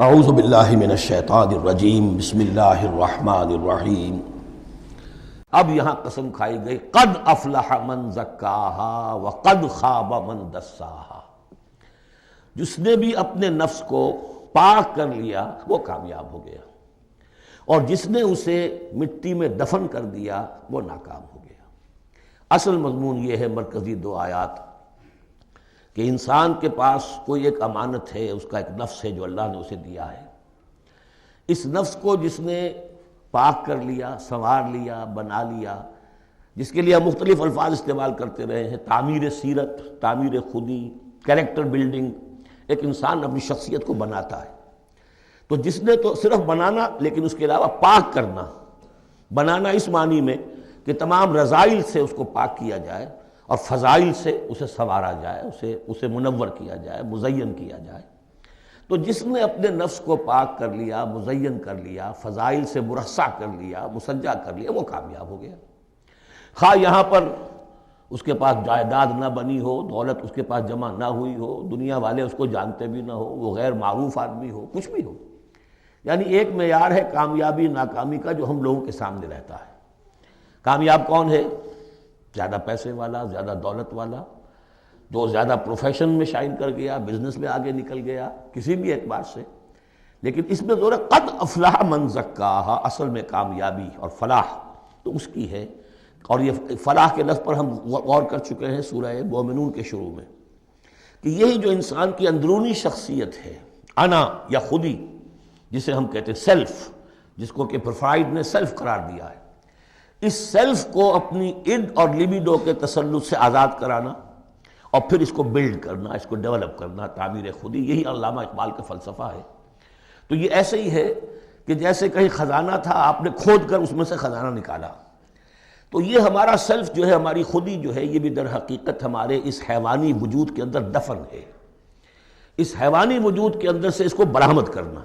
اعوذ باللہ من الشیطان الرجیم بسم اللہ الرحمن الرحیم۔ اب یہاں قسم کھائی گئی قد افلح من زکاہا وقد خاب من دساہا، جس نے بھی اپنے نفس کو پاک کر لیا وہ کامیاب ہو گیا، اور جس نے اسے مٹی میں دفن کر دیا وہ ناکام ہو گیا۔ اصل مضمون یہ ہے، مرکزی دو آیات، کہ انسان کے پاس کوئی ایک امانت ہے، اس کا ایک نفس ہے جو اللہ نے اسے دیا ہے۔ اس نفس کو جس نے پاک کر لیا، سنوار لیا، بنا لیا، جس کے لیے ہم مختلف الفاظ استعمال کرتے رہے ہیں، تعمیر سیرت، تعمیر خودی، کریکٹر بلڈنگ، ایک انسان اپنی شخصیت کو بناتا ہے۔ تو جس نے تو صرف بنانا، لیکن اس کے علاوہ پاک کرنا، بنانا اس معنی میں کہ تمام رذائل سے اس کو پاک کیا جائے اور فضائل سے اسے سنوارا جائے، اسے منور کیا جائے، مزین کیا جائے۔ تو جس نے اپنے نفس کو پاک کر لیا، مزین کر لیا، فضائل سے مرصع کر لیا، مسجع کر لیا، وہ کامیاب ہو گیا۔ خواہ یہاں پر اس کے پاس جائیداد نہ بنی ہو، دولت اس کے پاس جمع نہ ہوئی ہو، دنیا والے اس کو جانتے بھی نہ ہو، وہ غیر معروف آدمی ہو، کچھ بھی ہو، یعنی ایک معیار ہے کامیابی ناکامی کا جو ہم لوگوں کے سامنے رہتا ہے۔ کامیاب کون ہے؟ زیادہ پیسے والا، زیادہ دولت والا، جو زیادہ پروفیشن میں شائن کر گیا، بزنس میں آگے نکل گیا، کسی بھی اعتبار سے۔ لیکن اس میں زور ہے قد افلح من زکاہا، اصل میں کامیابی اور فلاح تو اس کی ہے۔ اور یہ فلاح کے لفظ پر ہم غور کر چکے ہیں سورہ مومنون کے شروع میں، کہ یہی جو انسان کی اندرونی شخصیت ہے، انا یا خودی، جسے ہم کہتے ہیں سیلف، جس کو کہ پروفائڈ نے سیلف قرار دیا ہے، اس سیلف کو اپنی اڈ اور لیبیڈو کے تسلط سے آزاد کرانا اور پھر اس کو بلڈ کرنا، اس کو ڈیولپ کرنا، تعمیر خودی، یہی علامہ اقبال کا فلسفہ ہے۔ تو یہ ایسے ہی ہے کہ جیسے کہیں خزانہ تھا، آپ نے کھود کر اس میں سے خزانہ نکالا۔ تو یہ ہمارا سیلف جو ہے، ہماری خودی جو ہے، یہ بھی در حقیقت ہمارے اس حیوانی وجود کے اندر دفن ہے۔ اس حیوانی وجود کے اندر سے اس کو برآمد کرنا،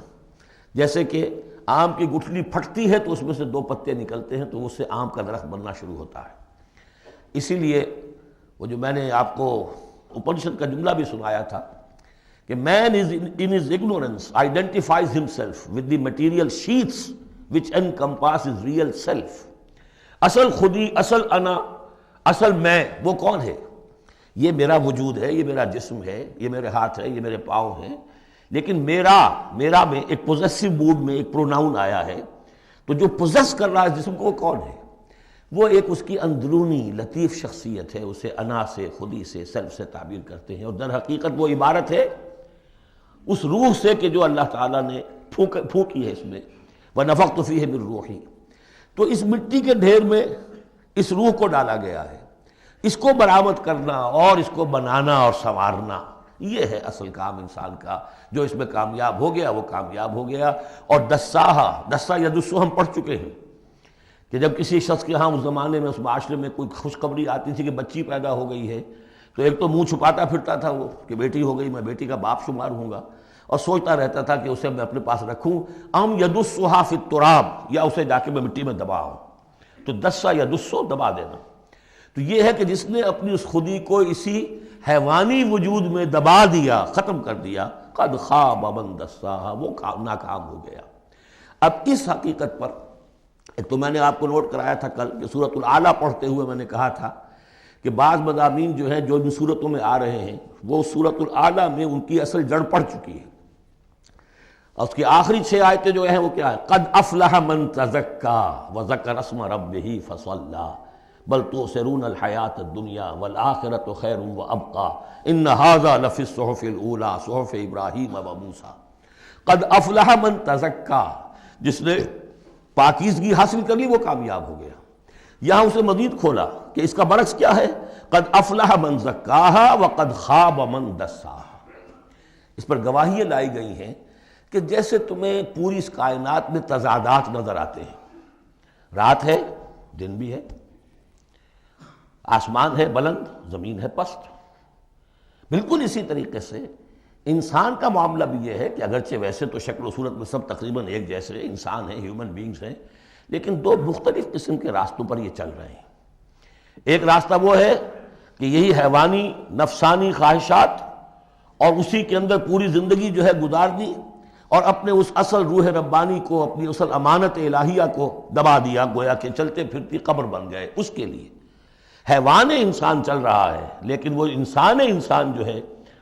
جیسے کہ آم کی گٹھلی پھٹتی ہے تو اس میں سے دو پتے نکلتے ہیں، تو اس سے آم کا درخت بننا شروع ہوتا ہے۔ اسی لیے وہ جو میں نے آپ کو اپنشد کا جملہ بھی سنایا تھا کہ man is in his ignorance identifies himself with the material sheaths which encompass his real self۔ اصل خودی، اصل انا، اصل میں وہ کون ہے؟ یہ میرا وجود ہے، یہ میرا جسم ہے، یہ میرے ہاتھ ہے، یہ میرے پاؤں ہیں، لیکن میرا میں ایک پوزیسو موڈ میں ایک پروناؤن آیا ہے، تو جو پوزیس کر رہا ہے جسم کو وہ کون ہے؟ وہ ایک اس کی اندرونی لطیف شخصیت ہے، اسے انا سے، خودی سے، سیلف سے تعبیر کرتے ہیں، اور در حقیقت وہ عبارت ہے اس روح سے کہ جو اللہ تعالیٰ نے پھونکی ہے اس میں، وَنَفَخْتُ فِيهِ مِن رُوحِي۔ تو اس مٹی کے ڈھیر میں اس روح کو ڈالا گیا ہے۔ اس کو برآمد کرنا اور اس کو بنانا اور سنوارنا، یہ ہے اصل کام انسان کا۔ جو اس میں کامیاب ہو گیا وہ کامیاب ہو گیا۔ اور دسا یدسو ہم پڑھ چکے ہیں کہ جب کسی شخص کے ہاں اس زمانے میں، اس معاشرے میں کوئی خوشخبری آتی تھی کہ بچی پیدا ہو گئی ہے، تو ایک تو منہ چھپاتا پھرتا تھا وہ کہ بیٹی ہو گئی، میں بیٹی کا باپ شمار ہوں گا، اور سوچتا رہتا تھا کہ اسے میں اپنے پاس رکھوں، ام یدسھا فی التراب، یا اسے جا کے میں مٹی میں دباؤں۔ تو دسا یدسو، دبا دینا۔ تو یہ ہے کہ جس نے اپنی اس خودی کو اسی حیوانی وجود میں دبا دیا، ختم کر دیا، قد خاب من دساہا، وہ ناکام ہو گیا۔ اب اس حقیقت پر ایک تو میں نے آپ کو نوٹ کرایا تھا کل کہ سورۃ الاعلیٰ پڑھتے ہوئے میں نے کہا تھا کہ بعض مضامین جو ہیں جو ان صورتوں میں آ رہے ہیں، وہ سورۃ الاعلیٰ میں ان کی اصل جڑ پڑ چکی ہے، اور اس کی آخری 6 آیتیں جو ہیں وہ کیا ہے؟ قد افلح من تزکا وذکر اسم ربہ فصلی بل تؤثرون الحیاۃ الدنیا والآخرۃ خیر وابقی ان ھذا لفی الصحف الاولی صحف ابراہیم وموسیٰ۔ قد افلح من تزکا، جس نے پاکیزگی حاصل کر لی وہ کامیاب ہو گیا۔ یہاں اسے مزید کھولا کہ اس کا برعکس کیا ہے؟ قد افلح من زکاہا وقد خاب من دساہا۔ اس پر گواہیاں لائی گئی ہیں کہ جیسے تمہیں پوری اس کائنات میں تضادات نظر آتے ہیں، رات ہے، دن بھی ہے، آسمان ہے بلند، زمین ہے پست، بالکل اسی طریقے سے انسان کا معاملہ بھی یہ ہے کہ اگرچہ ویسے تو شکل و صورت میں سب تقریباً ایک جیسے انسان ہیں، ہیومن بینگز ہیں، لیکن دو مختلف قسم کے راستوں پر یہ چل رہے ہیں۔ ایک راستہ وہ ہے کہ یہی حیوانی نفسانی خواہشات اور اسی کے اندر پوری زندگی جو ہے گزار دی، اور اپنے اس اصل روح ربانی کو، اپنی اصل امانت الہیہ کو دبا دیا، گویا کہ چلتے پھرتی قبر بن گئے اس کے لیے۔ حیوان انسان چل رہا ہے لیکن وہ انسان جو ہے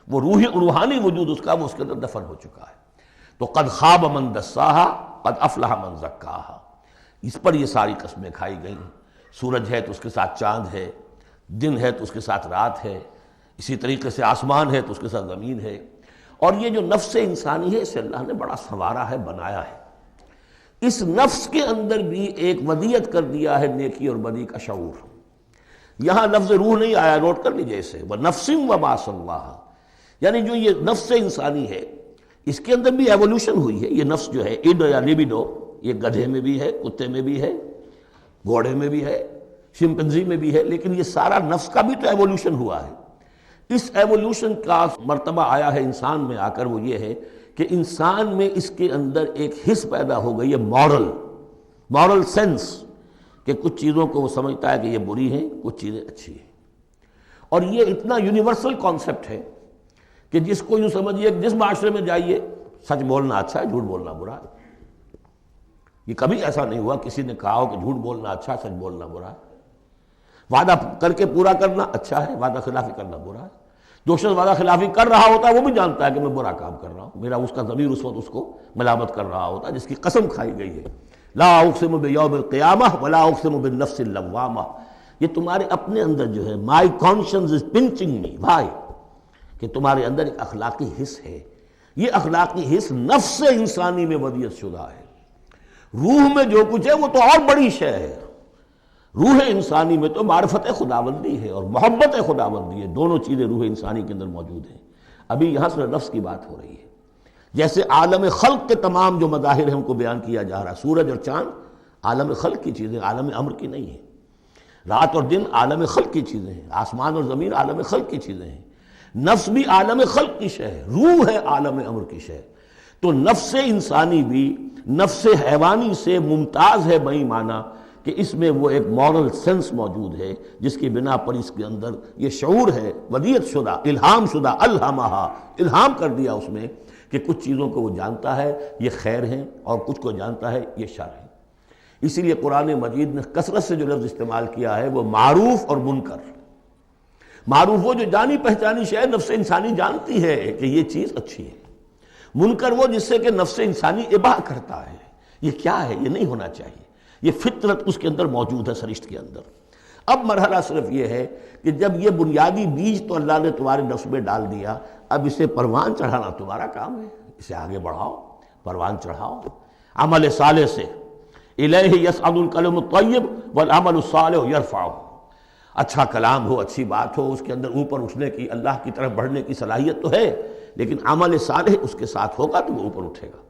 وہ روحانی وجود اس کا وہ اس کے اندر دفن ہو چکا ہے۔ تو قد خواب من دساہا قد افلح من زکاہا، اس پر یہ ساری قسمیں کھائی گئیں۔ سورج ہے تو اس کے ساتھ چاند ہے، دن ہے تو اس کے ساتھ رات ہے، اسی طریقے سے آسمان ہے تو اس کے ساتھ زمین ہے۔ اور یہ جو نفس انسانی ہے اسے اللہ نے بڑا سنوارا ہے، بنایا ہے۔ اس نفس کے اندر بھی ایک ودیت کر دیا ہے نیکی اور بدی کا شعور۔ یہاں لفظ روح نہیں آیا، نوٹ کر لیجئے اسے، وَنَفْسٍ وَمَا سَوَّاهَا، یعنی جو یہ نفس انسانی ہے اس کے اندر بھی ایولیوشن ہوئی ہے۔ یہ نفس جو ہے اڈ یا لیبیڈو، یہ گدھے میں بھی ہے، کتے میں بھی ہے، گھوڑے میں بھی ہے، شمپنزی میں بھی ہے، لیکن یہ سارا نفس کا بھی تو ایولیوشن ہوا ہے۔ اس ایولیوشن کا مرتبہ آیا ہے انسان میں آ کر، وہ یہ ہے کہ انسان میں اس کے اندر ایک حس پیدا ہو گئی ہے، مورل سینس، کہ کچھ چیزوں کو وہ سمجھتا ہے کہ یہ بری ہیں، کچھ چیزیں اچھی ہیں۔ اور یہ اتنا یونیورسل کانسیپٹ ہے کہ جس کو یوں سمجھیے کہ جس معاشرے میں جائیے سچ بولنا اچھا ہے، جھوٹ بولنا برا ہے۔ یہ کبھی ایسا نہیں ہوا کسی نے کہا ہو کہ جھوٹ بولنا اچھا ہے، سچ بولنا برا ہے۔ وعدہ کر کے پورا کرنا اچھا ہے، وعدہ خلافی کرنا برا ہے۔ جو شخص وعدہ خلافی کر رہا ہوتا ہے وہ بھی جانتا ہے کہ میں برا کام کر رہا ہوں، میرا اس کا ضمیر اس وقت اس کو ملامت کر رہا ہوتا ہے، جس کی قسم کھائی گئی ہے، لا اقسم بیوم القیامہ ولا اقسم بالنفس اللوامہ۔ یہ تمہارے اپنے اندر جو ہے، مائی کانشنس از پنچنگ می، بھائی، کہ تمہارے اندر ایک اخلاقی حس ہے۔ یہ اخلاقی حس نفس انسانی میں ودیت شدہ ہے۔ روح میں جو کچھ ہے وہ تو اور بڑی شے ہے۔ روح انسانی میں تو معرفت خداوندی ہے اور محبت خداوندی ہے، دونوں چیزیں روح انسانی کے اندر موجود ہیں۔ ابھی یہاں سے نفس کی بات ہو رہی ہے۔ جیسے عالم خلق کے تمام جو مظاہر ہیں ان کو بیان کیا جا رہا ہے، سورج اور چاند عالم خلق کی چیزیں، عالم امر کی نہیں ہیں۔ رات اور دن عالم خلق کی چیزیں ہیں، آسمان اور زمین عالم خلق کی چیزیں ہیں۔ نفس بھی عالم خلق کی شے ہے، روح ہے عالم امر کی شے۔ تو نفس انسانی بھی نفس حیوانی سے ممتاز ہے بئی معنی کہ اس میں وہ ایک مورل سینس موجود ہے، جس کی بنا پر اس کے اندر یہ شعور ہے، ودیت شدہ، الہام شدہ، الہمہا، الہام کر دیا اس میں کہ کچھ چیزوں کو وہ جانتا ہے یہ خیر ہیں اور کچھ کو جانتا ہے یہ شر ہے۔ اسی لیے قرآن مجید نے کثرت سے جو لفظ استعمال کیا ہے وہ معروف اور منکر۔ معروف وہ جو جانی پہچانی شے نفس انسانی جانتی ہے کہ یہ چیز اچھی ہے، منکر وہ جس سے کہ نفس انسانی اباہ کرتا ہے، یہ کیا ہے، یہ نہیں ہونا چاہیے، یہ فطرت اس کے اندر موجود ہے، سرشت کے اندر۔ اب مرحلہ صرف یہ ہے کہ جب یہ بنیادی بیج تو اللہ نے تمہارے نفس میں ڈال دیا، اب اسے پروان چڑھانا تمہارا کام ہے، اسے آگے بڑھاؤ، پروان چڑھاؤ عمل صالح سے۔ الیہ یصعد الکلم الطیب والعمل الصالح یرفعہ، اچھا کلام ہو، اچھی بات ہو، اس کے اندر اوپر اٹھنے کی، اللہ کی طرف بڑھنے کی صلاحیت تو ہے، لیکن عمل صالح اس کے ساتھ ہوگا تو وہ اوپر اٹھے گا۔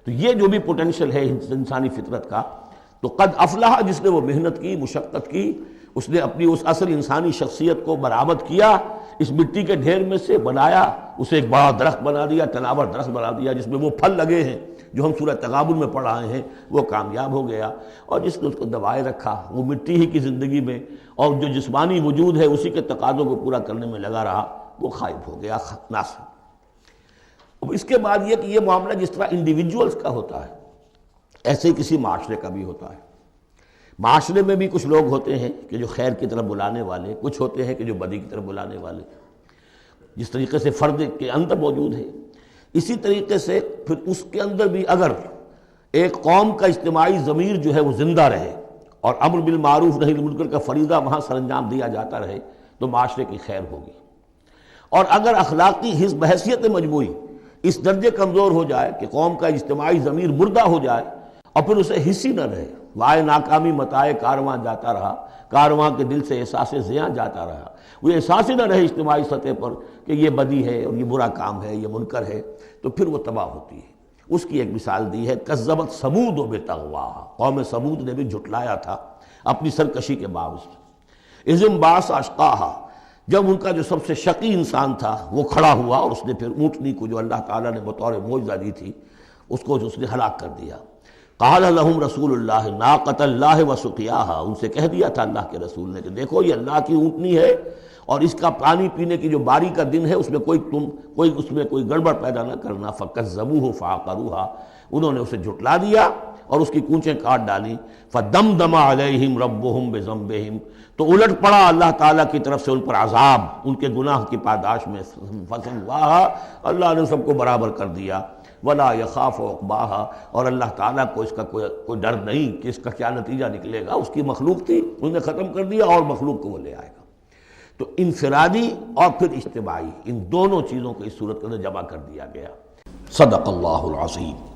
تو یہ جو بھی پوٹینشل ہے انسانی فطرت کا، تو قد افلح، جس نے وہ محنت کی، مشقت کی، اس نے اپنی اس اصل انسانی شخصیت کو برآمد کیا، اس مٹی کے ڈھیر میں سے بنایا، اسے ایک بڑا درخت بنا دیا، تناور درخت بنا دیا جس میں وہ پھل لگے ہیں جو ہم سورہ تغابن میں پڑھ رہے ہیں، وہ کامیاب ہو گیا۔ اور جس نے اس کو دبائے رکھا، وہ مٹی ہی کی زندگی میں اور جو جسمانی وجود ہے اسی کے تقاضوں کو پورا کرنے میں لگا رہا، وہ غائب ہو گیا، ناس۔ اب اس کے بعد یہ کہ یہ معاملہ جس طرح انڈیویجولز کا ہوتا ہے ایسے ہی کسی معاشرے کا بھی ہوتا ہے۔ معاشرے میں بھی کچھ لوگ ہوتے ہیں کہ جو خیر کی طرف بلانے والے، کچھ ہوتے ہیں کہ جو بدی کی طرف بلانے والے، جس طریقے سے فرد کے اندر موجود ہے اسی طریقے سے پھر اس کے اندر بھی اگر ایک قوم کا اجتماعی ضمیر جو ہے وہ زندہ رہے اور امر بالمعروف نہی عن المنکر کا فریضہ وہاں سر انجام دیا جاتا رہے تو معاشرے کی خیر ہوگی۔ اور اگر اخلاقی حس بحیثیت مجموعی اس درجے کمزور ہو جائے کہ قوم کا اجتماعی ضمیر مردہ ہو جائے اور پھر اسے حس ہی نہ رہے، وائے ناکامی متائے کارواں جاتا رہا، کارواں کے دل سے احساس زیاں جاتا رہا، وہ احساس ہی نہ رہے اجتماعی سطح پر کہ یہ بدی ہے اور یہ برا کام ہے، یہ منکر ہے، تو پھر وہ تباہ ہوتی ہے۔ اس کی ایک مثال دی ہے، کذبت ثمود بطغواہا، قوم ثمود نے بھی جھٹلایا تھا اپنی سرکشی کے باوجود۔ اذ انبعث اشقاہا، جب ان کا جو سب سے شقی انسان تھا وہ کھڑا ہوا اور اس نے پھر اونٹنی کو جو اللہ تعالیٰ نے بطور معجزہ دی تھی اس کو اس نے ہلاک کر دیا۔ قال لهم رسول اللہ ناقۃ اللہ وسقیاہا، ان سے کہہ دیا تھا اللہ کے رسول نے کہ دیکھو یہ اللہ کی اونٹنی ہے اور اس کا پانی پینے کی جو باری کا دن ہے اس میں کوئی گڑبڑ پیدا نہ کرنا۔ فَكَذَّبُوهُ فَعَقَرُوهَا، انہوں نے اسے جھٹلا دیا اور اس کی کونچیں کاٹ ڈالی۔ فَدَمْدَمَ عَلَيْهِمْ رَبُّهُمْ بِذَنبِهِمْ، تو الٹ پڑا اللہ تعالیٰ کی طرف سے ان پر عذاب ان کے گناہ کی پاداش میں۔ فَسَوَّاهَا، اللہ نے سب کو برابر کر دیا۔ وَلَا يَخَافُ عُقْبَاهَا، اور اللہ تعالیٰ کو اس کا کوئی ڈر نہیں کہ اس کا کیا نتیجہ نکلے گا، اس کی مخلوق تھی اس نے ختم کر دیا اور مخلوق کو وہ لے آئے گا۔ تو انفرادی اور پھر اجتماعی، ان دونوں چیزوں کو اس صورت کے اندر جمع کر دیا گیا۔ صدق اللہ العظیم۔